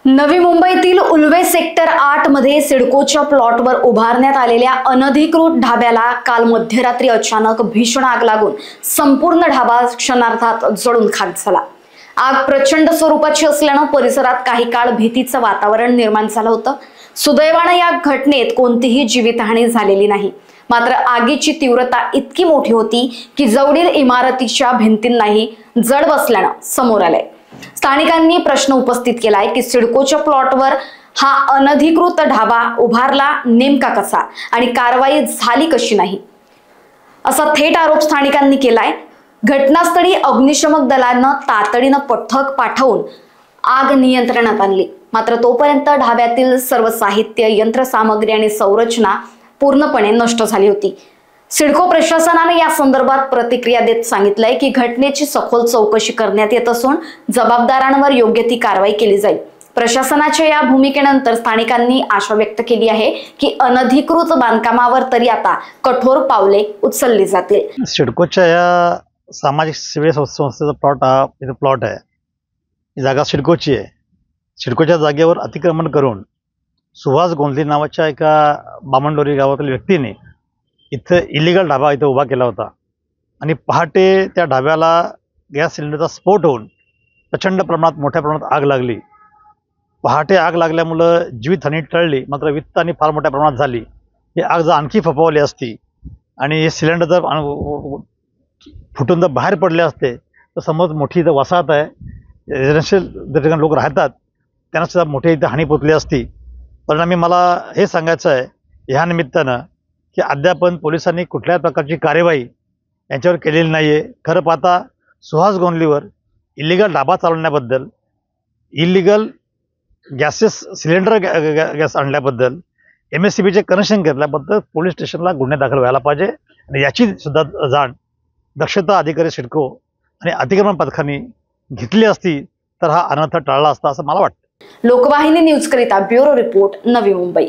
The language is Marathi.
नवी मुंबईतील उल्वे सेक्टर 8 मध्ये सिडकोच्या प्लॉटवर उभारण्यात आलेल्या अनधिकृत ढाब्याला काल मध्यरात्री अचानक भीषण आग लागून संपूर्ण ढाबा क्षणार्धात जळून खाक झाला। आग प्रचंड स्वरूपाची असल्याने परिसरात काही काळ भीतीचं वातावरण निर्माण झालं होतं। सुदैवाने या घटनेत कोणतीही जीवितहानी झालेली नाही। मात्र आगीची तीव्रता इतकी मोठी होती की जवळील इमारतीच्या भिंतींनाही जळ बसल्याने समोर आले। स्थानिकांनी प्रश्न उपस्थित केलाय की सिडकोच्या प्लॉटवर हा अनधिकृत ढाबा उभारला नेमका कसा आणि कारवाई झाली कशी नाही, असा थेट आरोप स्थानिकांनी केलाय। घटनास्थळी अग्निशमक दलानं तातडीनं पथक पाठवून आग नियंत्रणात आणली। मात्र तोपर्यंत ढाब्यातील सर्व साहित्य, यंत्रसामग्री आणि संरचना पूर्णपणे नष्ट झाली होती। सिडको प्रशासनाने या संदर्भात प्रतिक्रिया देत सांगितलंय की घटनेची सखोल चौकशी करण्यात येत असून जबाबदारांवर योग्य ती कारवाई केली जाईल। प्रशासनाच्या या भूमिकेनंतर स्थानिकांनी आशा व्यक्त केली आहे की अनधिकृत बांधकामावर तरी आता कठोर पावले उचलली जातील। सिडकोच्या या सामाजिक सेवा संस्थेचा प्लॉट आहे। ही जागा सिडकोची आहे। सिडकोच्या जागेवर अतिक्रमण करून सुहास गोंधली नावाच्या एका बामणडोरी गावातील व्यक्तीने इथं इलिगल ढाबा इथं उभा केला होता आणि पहाटे त्या ढाब्याला गॅस सिलेंडरचा स्फोट होऊन प्रचंड प्रमाणात मोठ्या प्रमाणात आग लागली। पहाटे आग लागल्यामुळं जीवितहानी टळली, मात्र वित्तहानी फार मोठ्या प्रमाणात झाली। ही आग जर आणखी फफवली असती आणि हे सिलेंडर जर फुटून जर बाहेर पडले असते तर समज मोठी इथं वसाहत आहे, रेसिडेन्शियल ज्या ठिकाणी लोक राहतात त्यांना सुद्धा मोठी इथं हानी पोचली असती। परिणामी मला हे सांगायचं आहे ह्या निमित्तानं की अद्यापन पोलिसांनी कुठल्याच प्रकारची कार्यवाही यांच्यावर केलेली नाही आहे। खरं पाहता सुहास गोंधलीवर इलिगल ढाबा चालवण्याबद्दल, इलिगल सिलेंडर गॅस आणल्याबद्दल, MSCBचे कनेक्शन घेतल्याबद्दल पोलीस स्टेशनला गुन्हे दाखल व्हायला पाहिजे आणि याची सुद्धा जाण दक्षता अधिकारी सिडको आणि अतिक्रमण पथकांनी घेतली असती तर हा अनर्थ टळला असता असं मला वाटतं। लोकवाहिनी न्यूज करिता ब्युरो रिपोर्ट, नवी मुंबई।